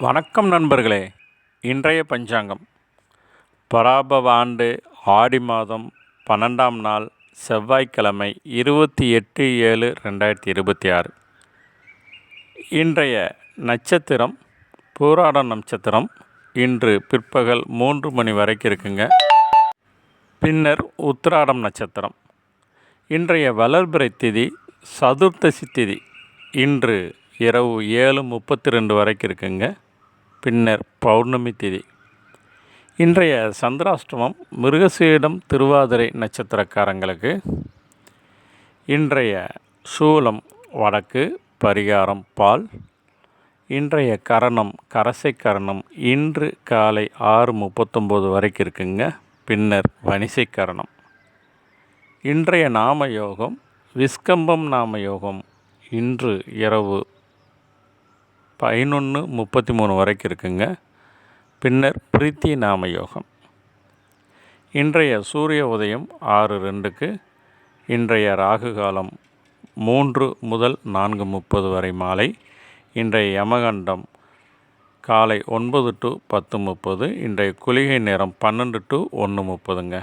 வணக்கம் நண்பர்களே. இன்றைய பஞ்சாங்கம் பராபவ ஆண்டு ஆடி மாதம் 12ஆம் நாள் செவ்வாய்க்கிழமை 28/7/2026. இன்றைய நட்சத்திரம் பூராடம் நட்சத்திரம். இன்று பிற்பகல் 3 மணி வரைக்கும் இருக்குங்க. பின்னர் உத்திராடம் நட்சத்திரம். இன்றைய வளர்பிறை திதி சதுர்த்தசி திதி. இன்று இரவு 7:32 வரைக்கும் இருக்குங்க. பின்னர் பௌர்ணமி திதி. இன்றைய சந்திராஷ்டமம் மிருகசீடம் திருவாதிரை நட்சத்திரக்காரங்களுக்கு. இன்றைய சூலம் வடக்கு, பரிகாரம் பால். இன்றைய கரணம் கரசை கரணம். இன்று காலை 6:39 வரைக்கும் இருக்குங்க. பின்னர் வனிசை கரணம். இன்றைய நாம யோகம் விஸ்கம்பம் நாம யோகம். இன்று இரவு 11:33 வரைக்கும் இருக்குங்க. பின்னர் பிரீத்தி நாம யோகம். இன்றைய சூரிய உதயம் 6:02க்கு. இன்றைய ராகு காலம் 3 முதல் 4:30 வரை மாலை. இன்றைய யமகண்டம் காலை 9 to 10:30. இன்றைய குளிகை நேரம் 12 to 1:30ங்க.